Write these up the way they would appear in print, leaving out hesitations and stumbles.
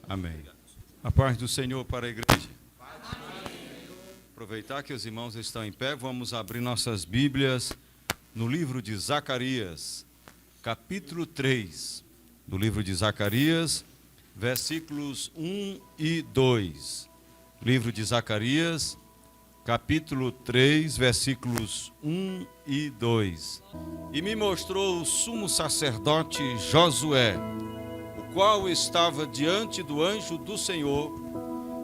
Amém. A paz do Senhor para a igreja. Aproveitar que os irmãos estão em pé, vamos abrir nossas Bíblias no livro de Zacarias, capítulo 3. Do livro de Zacarias, versículos 1 e 2. Livro de Zacarias, capítulo 3, versículos 1 e 2. E me mostrou o sumo sacerdote Josué, o qual estava diante do anjo do Senhor,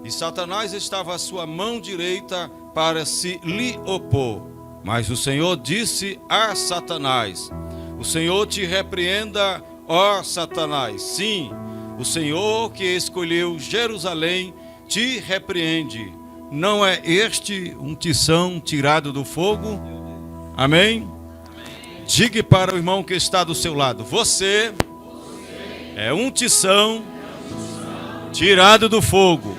e Satanás estava à sua mão direita para se lhe opor. Mas o Senhor disse a Satanás: o Senhor te repreenda, ó Satanás. Sim, o Senhor que escolheu Jerusalém te repreende. Não é este um tição tirado do fogo? Amém? Diga para o irmão que está do seu lado: você é um tição tirado do fogo.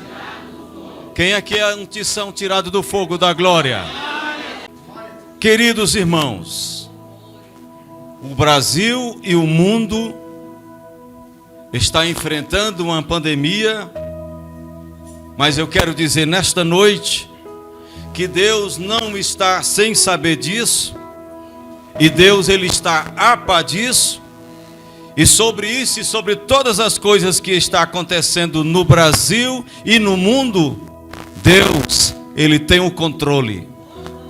Quem aqui é um tição tirado do fogo da glória? Queridos irmãos, o Brasil e o mundo está enfrentando uma pandemia, mas eu quero dizer nesta noite que Deus não está sem saber disso, e Deus ele está a par disso, e sobre isso e sobre todas as coisas que está acontecendo no Brasil e no mundo, Deus ele tem o controle.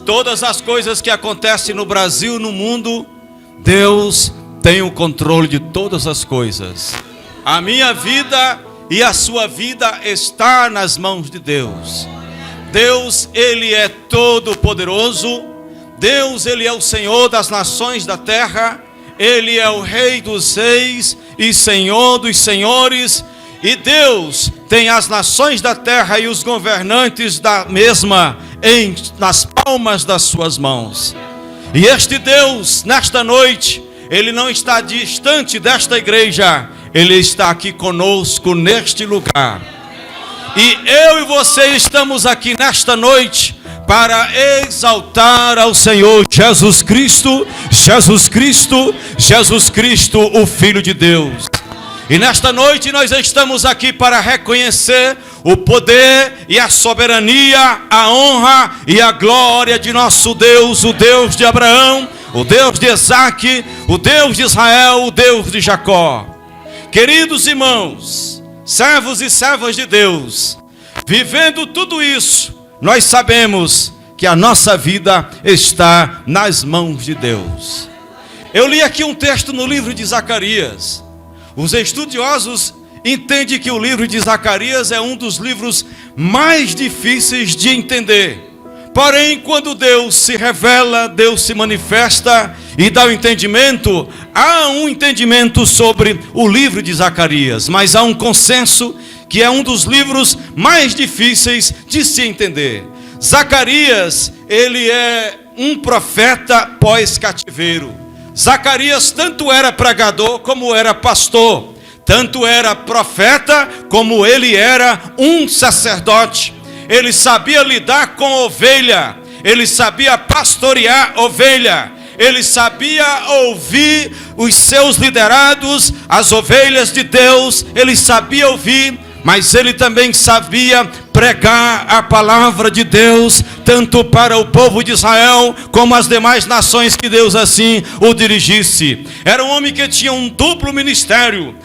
Todas as coisas que acontecem no Brasil e no mundo, Deus tem o controle de todas as coisas. A minha vida e a sua vida está nas mãos de Deus. Deus, ele é todo poderoso. Deus, ele é o Senhor das nações da terra. Ele é o Rei dos reis e Senhor dos senhores. E Deus tem as nações da terra e os governantes da mesma nas palmas das suas mãos. E este Deus, nesta noite, ele não está distante desta igreja. Ele está aqui conosco neste lugar. E eu e você estamos aqui nesta noite para exaltar ao Senhor Jesus Cristo, Jesus Cristo, Jesus Cristo, o Filho de Deus. E nesta noite nós estamos aqui para reconhecer o poder e a soberania, a honra e a glória de nosso Deus, o Deus de Abraão, o Deus de Isaac, o Deus de Israel, o Deus de Jacó. Queridos irmãos, servos e servas de Deus, vivendo tudo isso, nós sabemos que a nossa vida está nas mãos de Deus. Eu li aqui um texto no livro de Zacarias. Os estudiosos entendem que o livro de Zacarias é um dos livros mais difíceis de entender. Porém, quando Deus se revela, Deus se manifesta e dá o entendimento, há um entendimento sobre o livro de Zacarias, mas há um consenso que é um dos livros mais difíceis de se entender. Zacarias, ele é um profeta pós-cativeiro. Zacarias tanto era pregador como era pastor, tanto era profeta como ele era um sacerdote. Ele sabia lidar com ovelha, ele sabia pastorear ovelha, ele sabia ouvir os seus liderados, as ovelhas de Deus, ele sabia ouvir, mas ele também sabia pregar a palavra de Deus, tanto para o povo de Israel, como as demais nações que Deus assim o dirigisse. Era um homem que tinha um duplo ministério.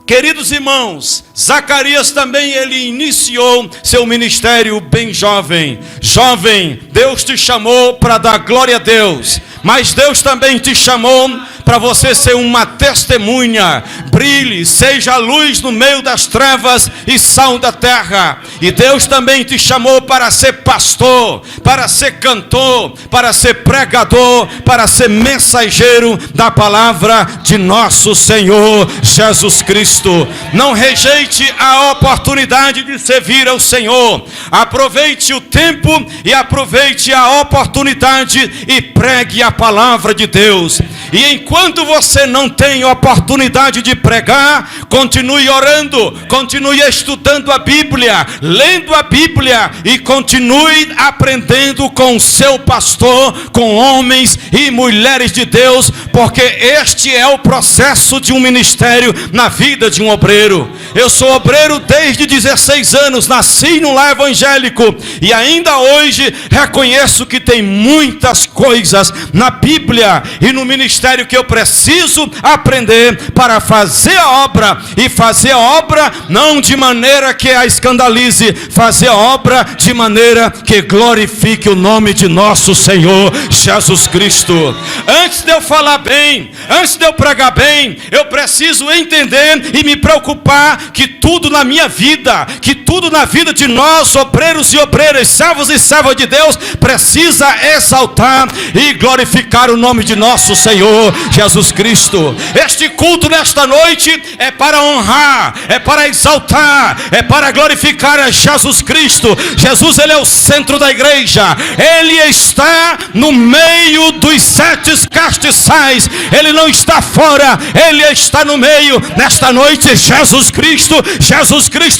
Queridos irmãos, Zacarias também ele iniciou seu ministério bem jovem. Jovem, Deus te chamou para dar glória a Deus, mas Deus também te chamou para você ser uma testemunha. Brilhe, seja a luz no meio das trevas e sal da terra. E Deus também te chamou para ser pastor, para ser cantor, para ser pregador, para ser mensageiro da palavra de nosso Senhor Jesus Cristo. Não rejeite a oportunidade de servir ao Senhor. Aproveite o tempo e aproveite a oportunidade e pregue a palavra de Deus. E enquanto você não tem oportunidade de pregar, continue orando, continue estudando a Bíblia, lendo a Bíblia e continue aprendendo com o seu pastor, com homens e mulheres de Deus, porque este é o processo de um ministério na vida de um obreiro. Eu sou obreiro desde 16 anos, nasci num lar evangélico e ainda hoje reconheço que tem muitas coisas na Bíblia e no ministério que eu preciso aprender para fazer a obra, e fazer a obra não de maneira que a escandalize, fazer a obra de maneira que glorifique o nome de nosso Senhor Jesus Cristo. Antes de eu falar bem, antes de eu pregar bem, eu preciso entender e me preocupar que tudo na minha vida, que tudo na vida de nós, obreiros e obreiras, servos e servas de Deus, precisa exaltar e glorificar o nome de nosso Senhor Jesus Cristo. Este culto nesta noite é para honrar, é para exaltar, é para glorificar a Jesus Cristo. Jesus, ele é o centro da igreja, ele está no meio dos 7 castiçais, ele não está fora, ele está no meio. Nesta noite, Jesus Cristo,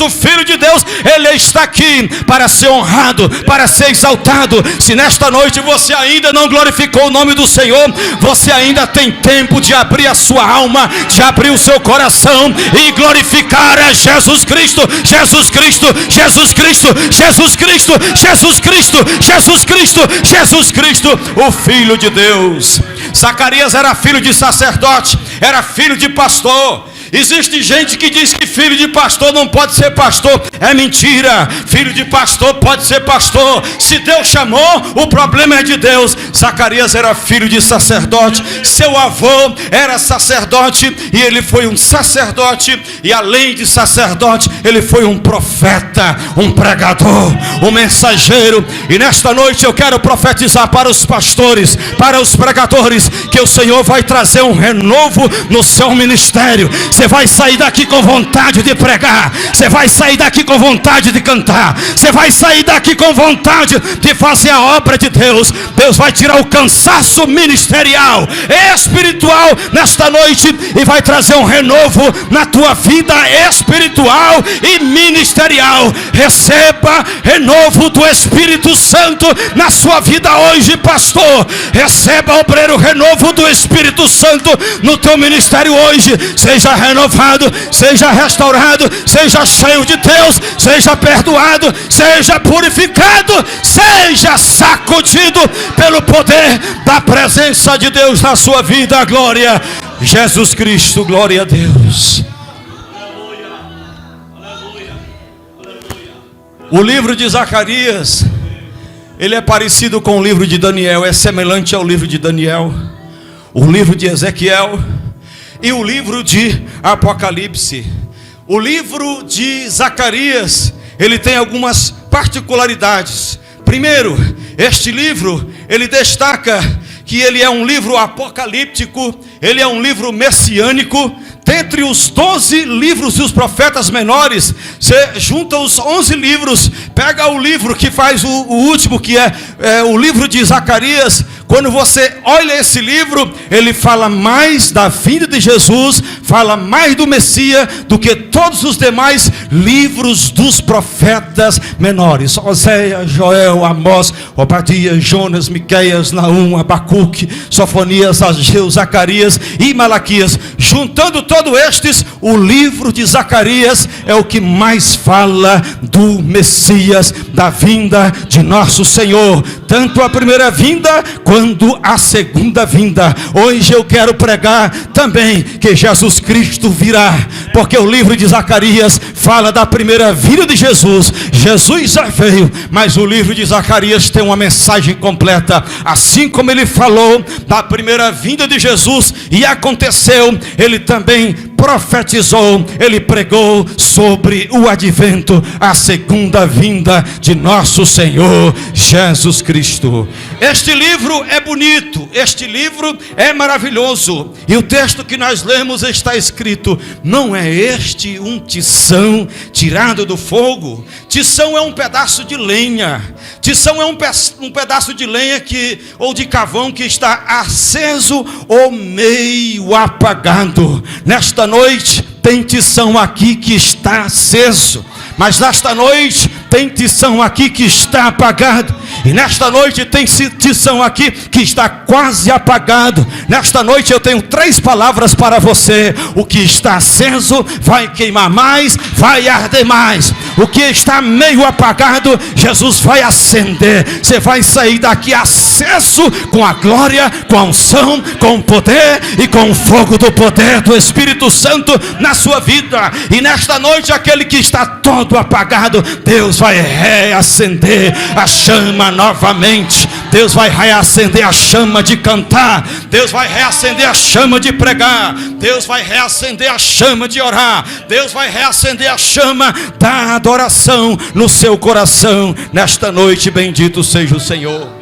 Filho de Deus, ele está aqui para ser honrado, para ser exaltado. Se nesta noite você ainda não glorificou o nome do Senhor, você ainda tem tempo de abrir a sua alma, de abrir o seu coração e glorificar a Jesus Cristo, Jesus Cristo, Jesus Cristo, Jesus Cristo, Jesus Cristo, Jesus Cristo, Jesus Cristo, o Filho de Deus. Zacarias era filho de sacerdote, era filho de pastor. Existe gente que diz que filho de pastor não pode ser pastor. É mentira. Filho de pastor pode ser pastor. Se Deus chamou, o problema é de Deus. Zacarias era filho de sacerdote. Seu avô era sacerdote e ele foi um sacerdote. E além de sacerdote, ele foi um profeta, um pregador, um mensageiro. E nesta noite eu quero profetizar para os pastores, para os pregadores, que o Senhor vai trazer um renovo no seu ministério. Você vai sair daqui com vontade de pregar. Você vai sair daqui com vontade de cantar. Você vai sair daqui com vontade de fazer a obra de Deus. Deus vai tirar o cansaço ministerial, espiritual nesta noite e vai trazer um renovo na tua vida espiritual e ministerial. Receba renovo do Espírito Santo na sua vida hoje, pastor. Receba, obreiro, renovo do Espírito Santo no teu ministério hoje. Seja renovado, seja restaurado, seja cheio de Deus, seja perdoado, seja purificado, seja sacudido pelo poder da presença de Deus na sua vida. Glória a Jesus Cristo, glória a Deus. O livro de Zacarias, ele é parecido com o livro de Daniel, é semelhante ao livro de Daniel, o livro de Ezequiel e o livro de Apocalipse. O livro de Zacarias, ele tem algumas particularidades. Primeiro, este livro, ele destaca que ele é um livro apocalíptico, ele é um livro messiânico. Dentre os 12 livros dos profetas menores, você junta os 11 livros, pega o livro que faz o último, que é o livro de Zacarias. Quando você olha esse livro, ele fala mais da vinda de Jesus, fala mais do Messias do que todos os demais livros dos profetas menores. Oséias, Joel, Amós, Obadias, Jonas, Miqueias, Naum, Abacuque, Sofonias, Ageu, Zacarias e Malaquias. Juntando todos estes, o livro de Zacarias é o que mais fala do Messias, da vinda de nosso Senhor, tanto a primeira vinda quanto a segunda vinda. Hoje eu quero pregar também que Jesus Cristo virá, porque o livro de Zacarias fala da primeira vinda de Jesus. Jesus já veio, mas o livro de Zacarias tem uma mensagem completa. Assim como ele falou da primeira vinda de Jesus e aconteceu, ele também profetizou, ele pregou sobre o advento, a segunda vinda de nosso Senhor Jesus Cristo. Este livro é bonito, este livro é maravilhoso, e o texto que nós lemos está escrito: não é este um tição tirado do fogo? Tição é um pedaço de lenha. Tição é um pedaço de lenha ou de carvão que está aceso ou meio apagado. Nesta noite tem tição aqui que está aceso, mas nesta noite tem tição aqui que está apagado. E nesta noite tem tição aqui que está quase apagado. Nesta noite eu tenho 3 palavras para você. O que está aceso vai queimar mais, vai arder mais. O que está meio apagado, Jesus vai acender. Você vai sair daqui aceso com a glória, com a unção, com o poder e com o fogo do poder do Espírito Santo na sua vida. E nesta noite, aquele que está todo apagado, Deus vai reacender a chama novamente. Deus vai reacender a chama de cantar. Deus vai reacender a chama de pregar. Deus vai reacender a chama de orar. Deus vai reacender a chama da adoração no seu coração. Nesta noite, bendito seja o Senhor.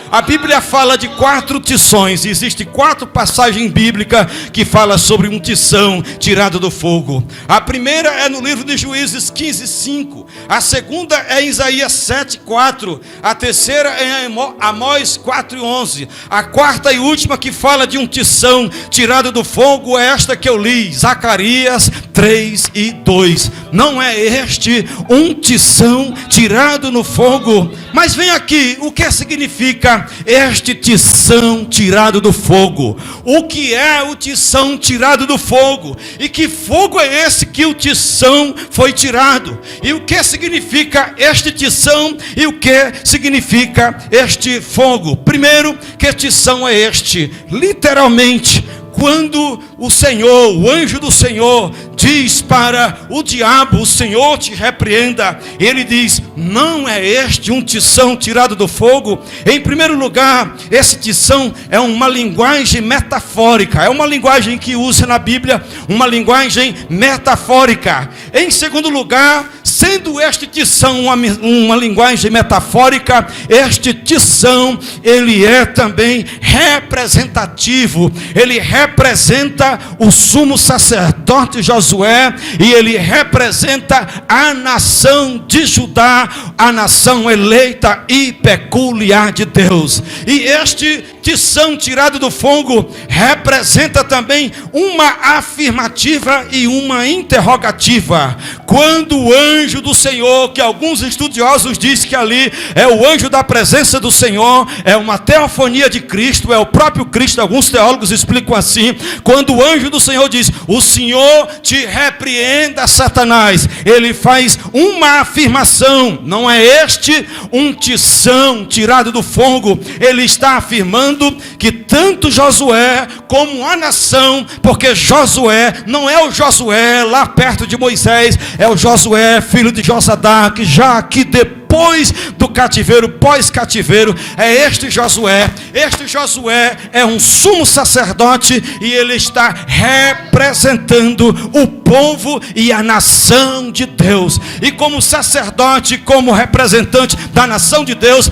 A Bíblia fala de 4 tições. Existem 4 passagens bíblicas que falam sobre um tição tirado do fogo. A primeira é no livro de Juízes 15:5. A segunda é em Isaías 7:4. A terceira é em Amós 4:11. A quarta e última que fala de um tição tirado do fogo é esta que eu li, Zacarias 3:2. Não é este um tição tirado no fogo? Mas vem aqui, o que significa este tição tirado do fogo? O que é o tição tirado do fogo? E que fogo é esse que o tição foi tirado? E o que significa este tição? E o que significa este fogo? Primeiro, que tição é este? Literalmente, quando o Senhor, o anjo do Senhor, diz para o diabo: o Senhor te repreenda, ele diz: não é este um tição tirado do fogo? Em primeiro lugar, esse tição é uma linguagem metafórica, é uma linguagem que usa na Bíblia, uma linguagem metafórica. Em segundo lugar, sendo este tição uma linguagem metafórica, este tição, ele é também representativo. Ele representa o sumo sacerdote Josué, e ele representa a nação de Judá, a nação eleita e peculiar de Deus. E este tição tirado do fogo representa também uma afirmativa e uma interrogativa. Quando o anjo do Senhor, que alguns estudiosos dizem que ali é o anjo da presença do Senhor, é uma teofonia de Cristo, é o próprio Cristo, alguns teólogos explicam assim. Quando o anjo do Senhor diz: o Senhor te repreenda, Satanás, ele faz uma afirmação. Não é este um tição tirado do fogo. Ele está afirmando que tanto Josué como a nação, porque Josué não é o Josué lá perto de Moisés, é o Josué filho de Josadá, que já aqui depois do cativeiro, pós-cativeiro, é este Josué. Este Josué é um sumo sacerdote e ele está representando o povo e a nação de Deus. E como sacerdote, como representante da nação de Deus,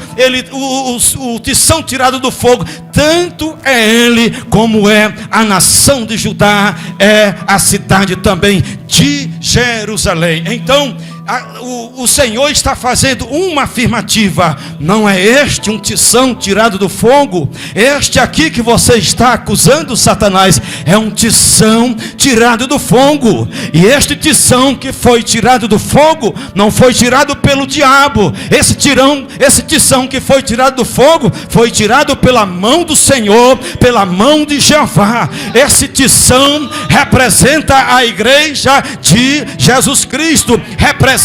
o tição tirado do fogo, tanto é ele como é a nação de Judá, é a cidade também de Jerusalém. Então, o Senhor está fazendo uma afirmativa: não é este um tição tirado do fogo? Este aqui que você está acusando, Satanás, é um tição tirado do fogo. E este tição que foi tirado do fogo não foi tirado pelo diabo. Esse tição que foi tirado do fogo foi tirado pela mão do Senhor, pela mão de Jeová. Esse tição representa a igreja de Jesus Cristo, representa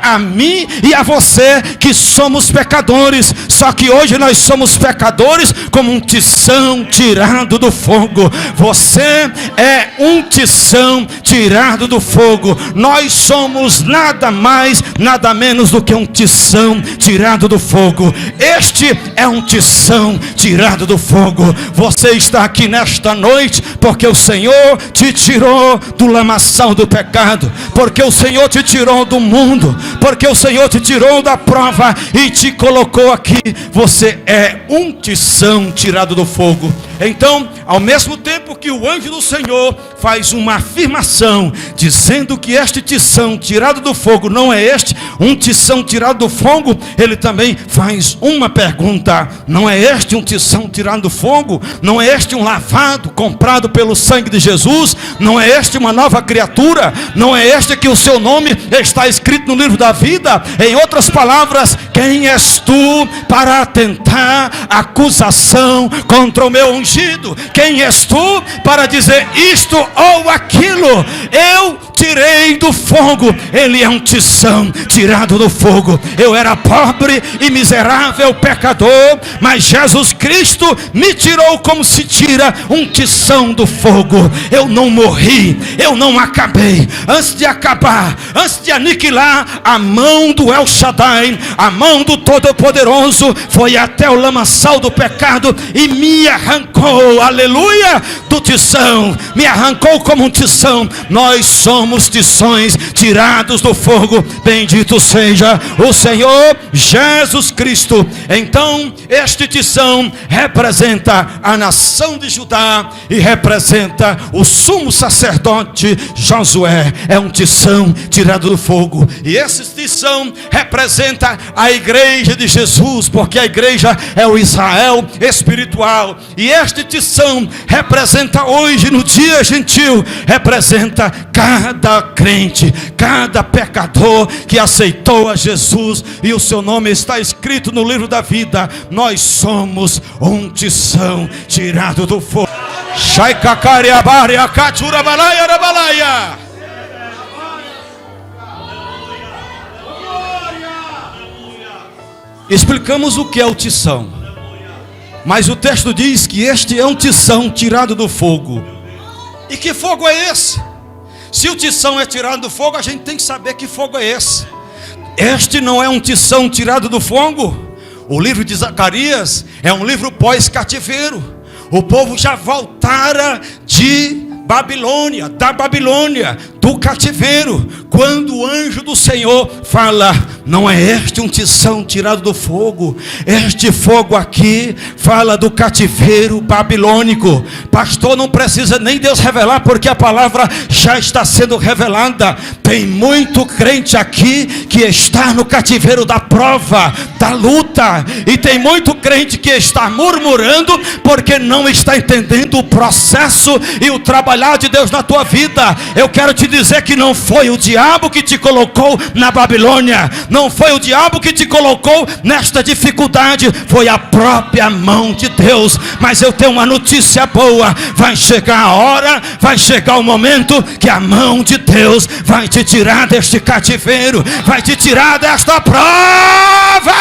a mim e a você que somos pecadores. Só que hoje nós somos pecadores como um tição tirado do fogo. Você é um tição tirado do fogo. Nós somos nada mais, nada menos do que um tição tirado do fogo. Este é um tição tirado do fogo. Você está aqui nesta noite porque o Senhor te tirou do lamaçal do pecado, porque o Senhor te tirou do mundo, porque o Senhor te tirou da prova e te colocou aqui. Você é um tição tirado do fogo. Então, ao mesmo tempo que o anjo do Senhor faz uma afirmação, dizendo que este tição tirado do fogo não é este um tição tirado do fogo, ele também faz uma pergunta: não é este um tição tirado do fogo? Não é este um lavado, comprado pelo sangue de Jesus? Não é este uma nova criatura? Não é este que o seu nome está escrito escrito no livro da vida. Em outras palavras, quem és tu para atentar acusação contra o meu ungido? Quem és tu para dizer isto ou aquilo? Eu tirei do fogo. Ele é um tição tirado do fogo. Eu era pobre e miserável pecador, mas Jesus Cristo me tirou como se tira um tição do fogo. Eu não morri, eu não acabei. Antes de acabar, antes de aniquilar, a mão do El Shaddai, a mão do Todo-Poderoso, foi até o lamaçal do pecado e me arrancou, aleluia, do tição. Me arrancou como um tição. Nós somos tições tirados do fogo. Bendito seja o Senhor Jesus Cristo. Então este tição representa a nação de Judá e representa o sumo sacerdote Josué. É um tição tirado do fogo. E esse tição representa a igreja de Jesus, porque a igreja é o Israel espiritual. E este tição representa hoje, no dia gentil, representa cada crente, cada pecador que aceitou a Jesus e o seu nome está escrito no livro da vida. Nós somos um tição tirado do fogo. Explicamos o que é o tição, mas o texto diz que este é um tição tirado do fogo. E que fogo é esse? Se o tição é tirado do fogo, a gente tem que saber que fogo é esse. Este não é um tição tirado do fogo. O livro de Zacarias é um livro pós-cativeiro. O povo já voltara de Babilônia, da Babilônia, do cativeiro, quando o anjo do Senhor fala: não é este um tição tirado do fogo? Este fogo aqui fala do cativeiro babilônico. Pastor, não precisa nem Deus revelar, porque a palavra já está sendo revelada. Tem muito crente aqui que está no cativeiro da prova, da luta, e tem muito crente que está murmurando porque não está entendendo o processo e o trabalhar de Deus na tua vida. Eu quero te dizer que não foi o diabo que te colocou na Babilônia, não foi o diabo que te colocou nesta dificuldade, foi a própria mão de Deus. Mas eu tenho uma notícia boa: vai chegar a hora, vai chegar o momento que a mão de Deus vai te tirar deste cativeiro, vai te tirar desta prova.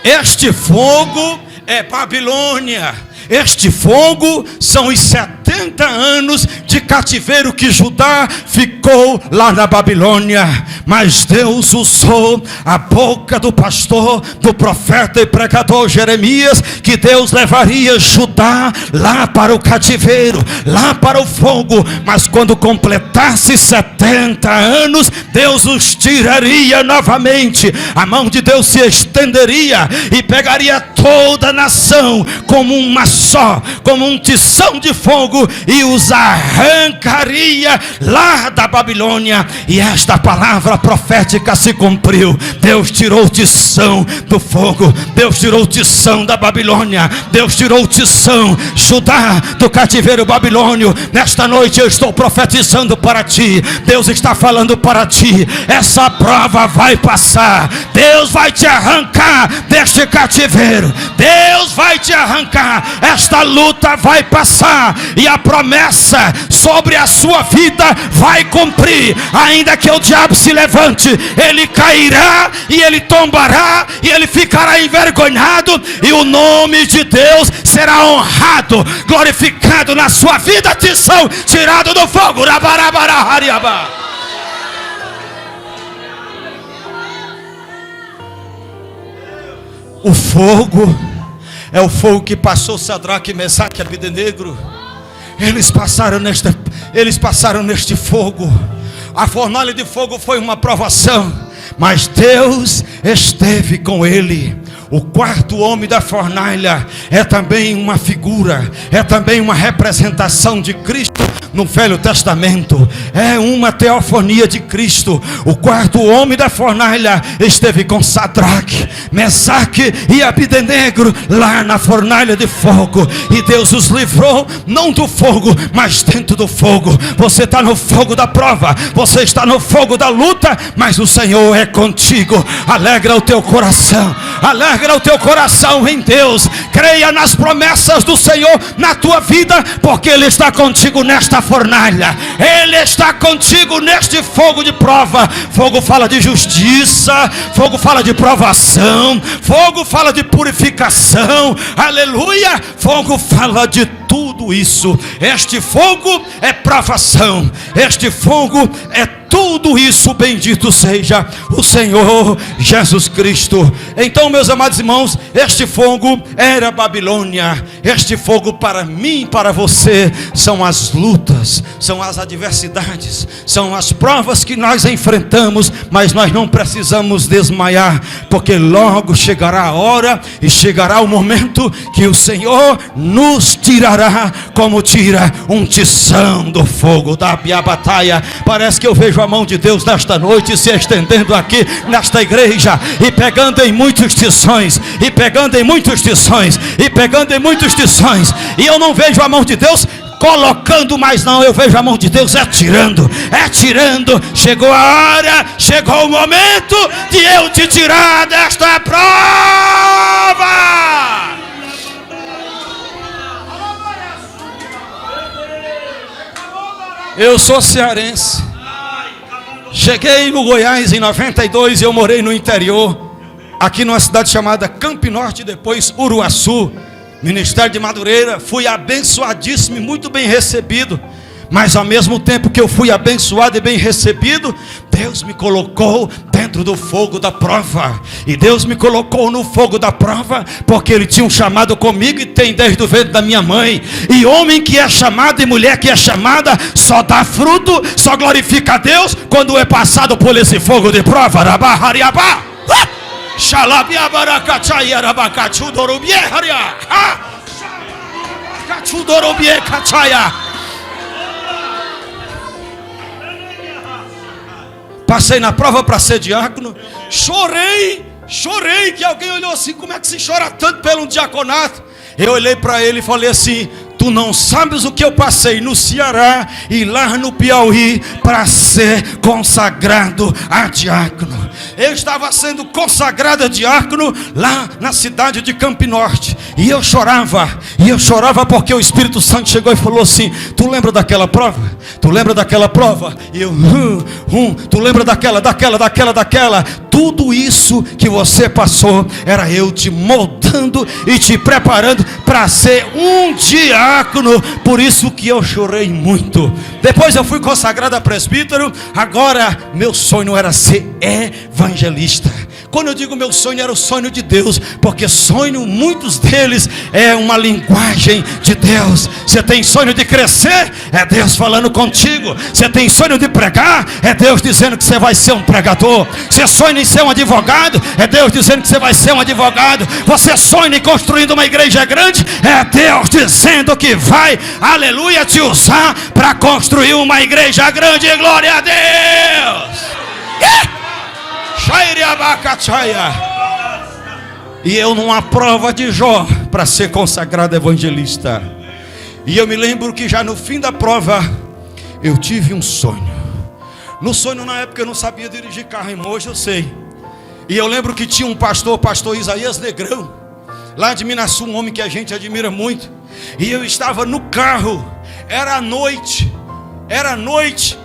Este fogo é Babilônia. Este fogo são os 70 anos de cativeiro que Judá ficou lá na Babilônia. Mas Deus usou a boca do pastor, do profeta e pregador Jeremias, que Deus levaria Judá lá para o cativeiro, lá para o fogo. Mas quando completasse 70 anos, Deus os tiraria novamente. A mão de Deus se estenderia e pegaria toda a nação como uma só, como um tição de fogo, e os arrancaria lá da Babilônia. E esta palavra profética se cumpriu. Deus tirou o tição do fogo, Deus tirou o tição da Babilônia, Deus tirou o tição Judá do cativeiro babilônio. Nesta noite eu estou profetizando para ti. Deus está falando para ti: essa prova vai passar. Deus vai te arrancar deste cativeiro, Deus vai te arrancar. Esta luta vai passar e a promessa sobre a sua vida vai cumprir. Ainda que o diabo se levante, ele cairá e ele tombará e ele ficará envergonhado, e o nome de Deus será honrado, glorificado na sua vida. Tição tirado do fogo. O fogo é o fogo que passou Sadraque, Mesaque e Abednego. Eles passaram neste fogo. A fornalha de fogo foi uma provação, mas Deus esteve com ele. O quarto homem da fornalha é também uma figura, é também uma representação de Cristo no Velho Testamento. É uma teofonia de Cristo. O quarto homem da fornalha esteve com Sadraque, Mesaque e Abdenego lá na fornalha de fogo, e Deus os livrou, não do fogo, mas dentro do fogo. Você está no fogo da prova, você está no fogo da luta, mas o Senhor é contigo. Alegra o teu coração, alegra o teu coração em Deus. Creia nas promessas do Senhor na tua vida, porque Ele está contigo nesta fornalha, Ele está contigo neste fogo de prova. Fogo fala de justiça, fogo fala de provação, fogo fala de purificação, aleluia. Fogo fala de tudo isso. Este fogo é provação, este fogo é tudo isso. Bendito seja o Senhor Jesus Cristo. Então, meus amados irmãos, este fogo era Babilônia. Este fogo para mim, para você, são as lutas, são as adversidades, são as provas que nós enfrentamos, mas nós não precisamos desmaiar, porque logo chegará a hora e chegará o momento que o Senhor nos tirará, como tira um tição do fogo da batalha. Parece que eu vejo a mão de Deus nesta noite se estendendo aqui nesta igreja, e pegando em muitos tições, e pegando em muitos tições, e pegando em muitos tições. E eu não vejo a mão de Deus colocando mais, não, eu vejo a mão de Deus tirando, tirando. Chegou a hora, chegou o momento de eu te tirar desta prova. Eu sou cearense. Cheguei no Goiás em 92 e eu morei no interior, aqui numa cidade chamada Campo Norte, depois Uruaçu, Ministério de Madureira. Fui abençoadíssimo e muito bem recebido. Mas ao mesmo tempo que eu fui abençoado e bem recebido, Deus me colocou dentro do fogo da prova. E Deus me colocou no fogo da prova porque Ele tinha um chamado comigo, e tem desde o ventre da minha mãe. E homem que é chamado e mulher que é chamada só dá fruto, só glorifica a Deus quando é passado por esse fogo de prova. Rabahariabá, passei na prova para ser diácono. Chorei, que alguém olhou assim: como é que se chora tanto pelo diaconato? Eu olhei para ele e falei assim: tu não sabes o que eu passei no Ceará e lá no Piauí para ser consagrado a diácono. Eu estava sendo consagrado a diácono lá na cidade de Campo Norte, e eu chorava porque o Espírito Santo chegou e falou assim: tu lembra daquela prova? Tu lembra daquela prova? E eu, tu lembra daquela. Tudo isso que você passou era eu te moldando e te preparando para ser um diácono. Por isso que eu chorei muito. Depois eu fui consagrado a presbítero. Agora meu sonho era ser evangelista. Quando eu digo meu sonho, era o sonho de Deus, porque sonho, muitos deles, é uma linguagem de Deus. Você tem sonho de crescer? É Deus falando contigo. Você tem sonho de pregar? É Deus dizendo que você vai ser um pregador. Você sonha em ser um advogado? É Deus dizendo que você vai ser um advogado. Você sonha em construir uma igreja grande? É Deus dizendo que vai, aleluia, te usar para construir uma igreja grande. Glória a Deus! E eu numa prova de Jó para ser consagrado evangelista. E eu me lembro que já no fim da prova eu tive um sonho. No sonho, na época, eu não sabia dirigir carro, irmão, hoje eu sei. E eu lembro que tinha um pastor Isaías Negrão, lá de Minas Sul, um homem que a gente admira muito. E eu estava no carro, era noite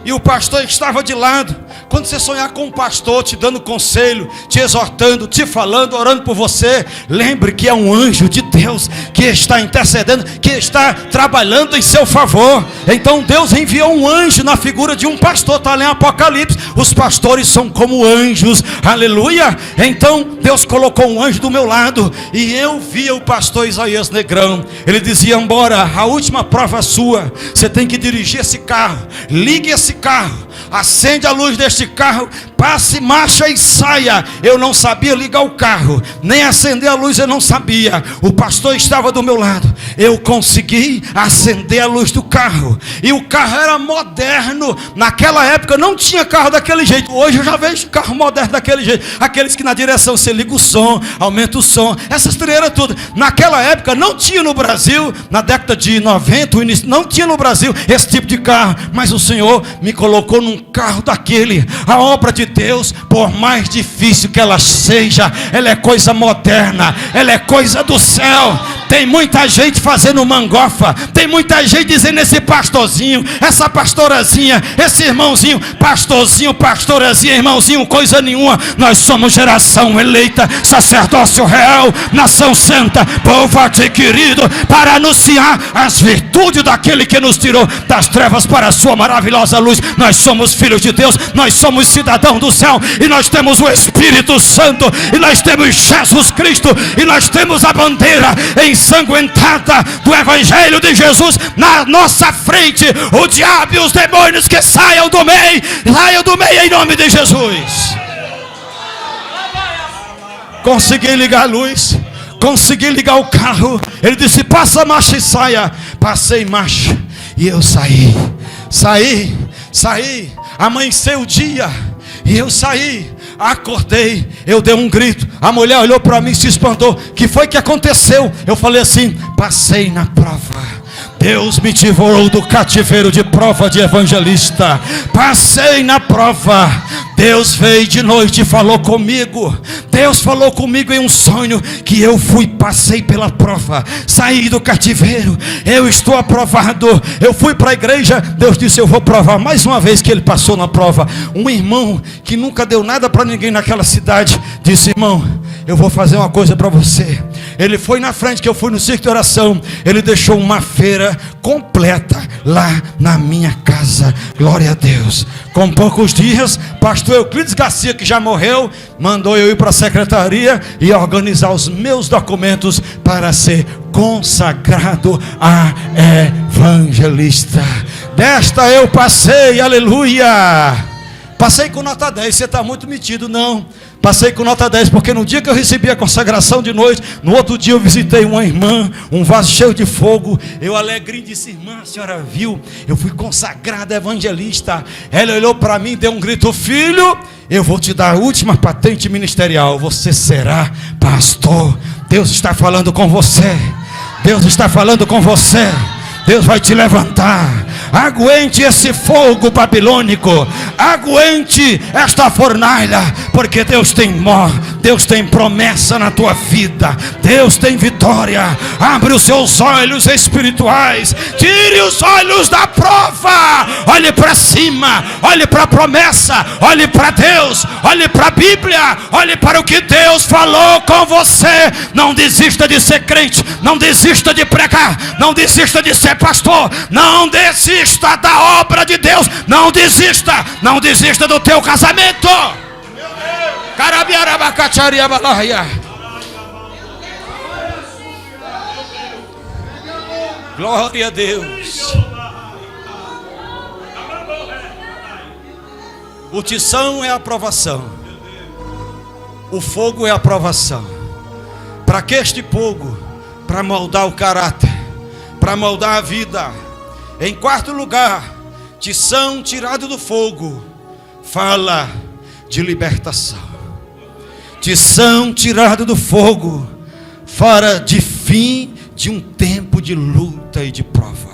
e o pastor estava de lado. Quando você sonhar com um pastor te dando conselho, te exortando, te falando, orando por você, lembre que é um anjo de Deus que está intercedendo, que está trabalhando em seu favor. Então Deus enviou um anjo na figura de um pastor. Está lá em Apocalipse, os pastores são como anjos, aleluia. Então Deus colocou um anjo do meu lado, e eu via o pastor Isaías Negrão. Ele dizia: embora a última prova sua, você tem que dirigir esse carro, ligue esse carro, acende a luz deste carro, passe, marcha e saia. Eu não sabia ligar o carro, nem acender a luz eu não sabia. O pastor estava do meu lado. Eu consegui acender a luz do carro. E o carro era moderno. Naquela época não tinha carro daquele jeito. Hoje eu já vejo carro moderno daquele jeito. Aqueles que na direção você liga o som, aumenta o som, essas treiras tudo. Naquela época não tinha no Brasil, na década de 90, não tinha no Brasil esse tipo de carro. Mas o Senhor me colocou num carro daquele. A obra de Deus, por mais difícil que ela seja, ela é coisa moderna, ela é coisa do céu. Tem muita gente fazendo mangofa, tem muita gente dizendo: esse pastorzinho, essa pastorazinha, esse irmãozinho, pastorzinho, pastorazinha, irmãozinho, coisa nenhuma. Nós somos geração eleita, sacerdócio real, nação santa, povo adquirido, para anunciar as virtudes daquele que nos tirou das trevas para a sua maravilhosa luz. Nós somos filhos de Deus, nós somos cidadãos do céu, e nós temos o Espírito Santo, e nós temos Jesus Cristo, e nós temos a bandeira ensanguentada do Evangelho de Jesus na nossa frente. O diabo e os demônios que saiam do meio em nome de Jesus. Consegui ligar a luz, consegui ligar o carro. Ele disse: passa a marcha e saia. Passei marcha e eu saí. Amanheceu o dia e eu saí. Acordei, eu dei um grito. A mulher olhou para mim e se espantou. Que foi que aconteceu? Eu falei assim: passei na prova. Deus me tirou do cativeiro de prova de evangelista. Passei na prova. Deus veio de noite e falou comigo. Deus falou comigo em um sonho que eu passei pela prova, saí do cativeiro. Eu estou aprovado. Eu fui para a igreja. Deus disse: eu vou provar mais uma vez que ele passou na prova. Um irmão que nunca deu nada para ninguém naquela cidade disse: irmão, eu vou fazer uma coisa para você. Ele foi na frente, que eu fui no circo de oração. Ele deixou uma feira completa lá na minha casa. Glória a Deus. Com poucos dias, pastor Euclides Garcia, que já morreu, mandou eu ir para a secretaria e organizar os meus documentos para ser consagrado a evangelista. Desta eu passei, aleluia. Passei com nota 10, você está muito metido, não. Passei com nota 10, porque no dia que eu recebi a consagração de noite, no outro dia eu visitei uma irmã, um vaso cheio de fogo. Eu alegrinho disse: irmã, a senhora viu? Eu fui consagrada evangelista. Ela olhou para mim e deu um grito: filho, eu vou te dar a última patente ministerial. Você será pastor. Deus está falando com você. Deus está falando com você. Deus vai te levantar. Aguente esse fogo babilônico. Aguente esta fornalha. Porque Deus tem promessa na tua vida. Deus tem vitória. Abre os seus olhos espirituais. Tire os olhos da prova. Olhe para cima. Olhe para a promessa. Olhe para Deus. Olhe para a Bíblia. Olhe para o que Deus falou com você. Não desista de ser crente. Não desista de pregar. Não desista de ser pastor. Não desista da obra de Deus. Não desista. Não desista do teu casamento. Glória a Deus. O tição é a aprovação. O fogo é a aprovação. Para que este fogo? Para moldar o caráter, para moldar a vida. Em quarto lugar, tição tirado do fogo fala de libertação. Tição tirado do fogo fala de fim de um tempo de luta e de prova.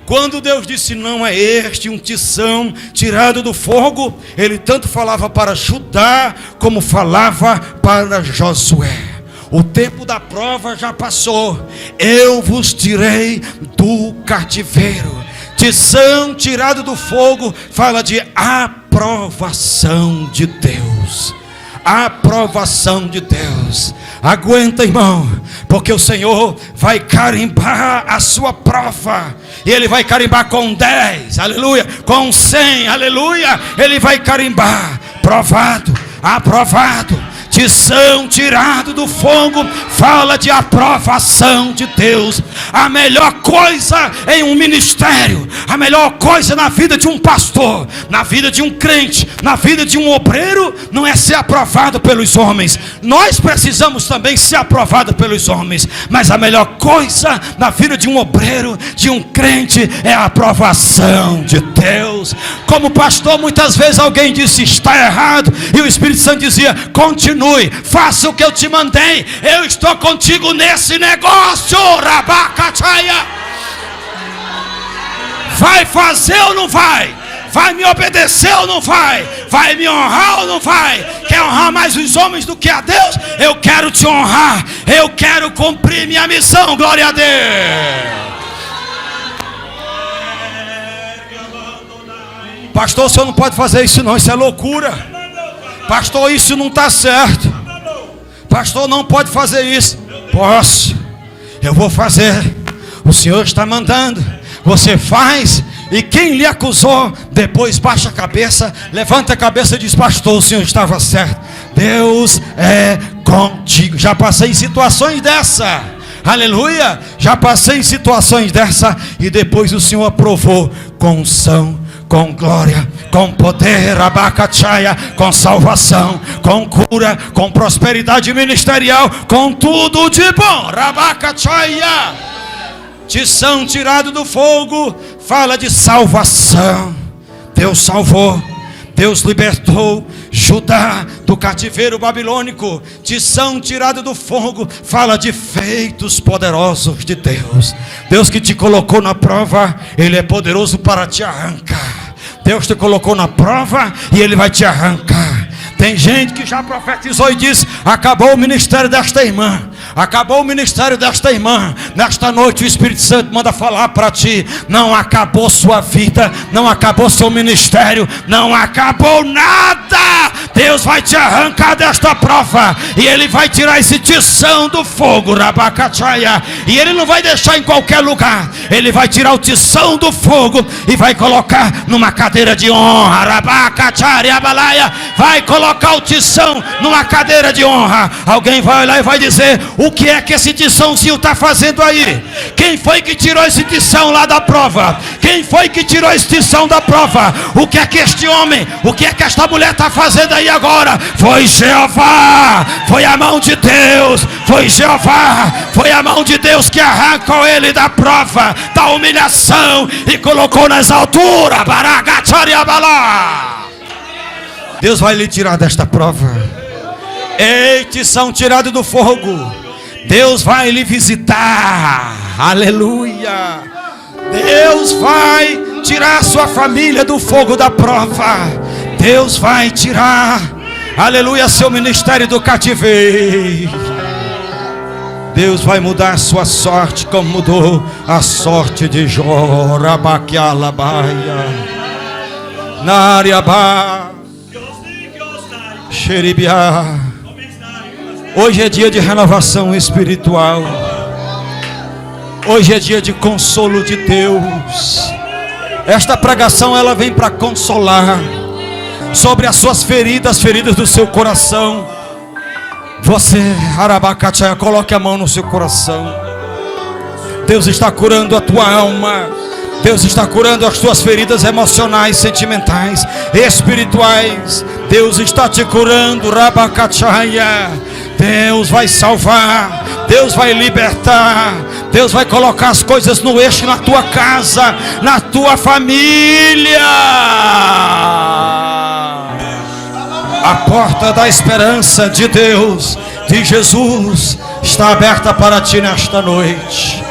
Quando Deus disse: não é este um tição tirado do fogo, ele tanto falava para Judá como falava para Josué. O tempo da prova já passou. Eu vos tirei do cativeiro. Tição tirado do fogo fala de aprovação de Deus. Aprovação de Deus. Aguenta, irmão, porque o Senhor vai carimbar a sua prova. E Ele vai carimbar com 10, aleluia, com 100, aleluia. Ele vai carimbar, provado, aprovado. tição tirado do fogo, fala de aprovação de Deus. A melhor coisa em um ministério, a melhor coisa na vida de um pastor, na vida de um crente, na vida de um obreiro, não é ser aprovado pelos homens. Nós precisamos também ser aprovados pelos homens, mas a melhor coisa na vida de um obreiro, de um crente, é a aprovação de Deus. Como pastor, muitas vezes alguém disse está errado, e o Espírito Santo dizia: continue, faça o que eu te mandei, eu estou contigo nesse negócio. Rabacataia, vai fazer ou não vai? Vai me obedecer ou não vai? Vai me honrar ou não vai? Quer honrar mais os homens do que a Deus? Eu quero te honrar, eu quero cumprir minha missão. Glória a Deus. Pastor, o senhor não pode fazer isso não, isso é loucura. Pastor, isso não está certo. Pastor, não pode fazer isso. Posso, eu vou fazer. O Senhor está mandando, você faz. E quem lhe acusou, depois baixa a cabeça, levanta a cabeça e diz: pastor, o Senhor estava certo. Deus é contigo. Já passei em situações dessa, aleluia. Já passei em situações dessa, e depois o Senhor aprovou com unção, com glória, com poder, abacachaia, com salvação, com cura, com prosperidade ministerial, com tudo de bom. Rabacachaia. Tição tirado do fogo, fala de salvação. Deus salvou, Deus libertou Judá do cativeiro babilônico. Tição tirado do fogo, fala de feitos poderosos de Deus. Deus que te colocou na prova, Ele é poderoso para te arrancar. Deus te colocou na prova e Ele vai te arrancar. Tem gente que já profetizou e disse: acabou o ministério desta irmã, acabou o ministério desta irmã. Nesta noite o Espírito Santo manda falar para ti: não acabou sua vida, não acabou seu ministério, não acabou nada. Deus vai te arrancar desta prova, e Ele vai tirar esse tição do fogo, Rabacachaia. E Ele não vai deixar em qualquer lugar, Ele vai tirar o tição do fogo e vai colocar numa cadeira de honra, Rabacachaia, Balaia. Vai colocar o tição numa cadeira de honra. Alguém vai olhar e vai dizer: o que é que esse tiçãozinho está fazendo aí? Quem foi que tirou esse tição lá da prova? Quem foi que tirou esse tição da prova? O que é que este homem, o que é que esta mulher está fazendo aí agora? Foi Jeová, foi a mão de Deus, foi Jeová, foi a mão de Deus que arrancou ele da prova, da humilhação, e colocou nas alturas. Baragachariabalá. Deus vai lhe tirar desta prova. Ei, tição tirado do fogo, Deus vai lhe visitar. Aleluia. Deus vai tirar a sua família do fogo da prova. Deus vai tirar, aleluia, seu ministério do cativeiro. Deus vai mudar a sua sorte, como mudou a sorte de Jó. Rabaquialabaia, Nariabá, Xeribiá. Hoje é dia de renovação espiritual. Hoje é dia de consolo de Deus. Esta pregação, ela vem para consolar sobre as suas feridas, feridas do seu coração. Você, Arabacatia, coloque a mão no seu coração. Deus está curando a tua alma. Deus está curando as tuas feridas emocionais, sentimentais, espirituais. Deus está te curando, Rabacatia. Deus vai salvar, Deus vai libertar, Deus vai colocar as coisas no eixo na tua casa, na tua família. A porta da esperança de Deus, de Jesus, está aberta para ti nesta noite.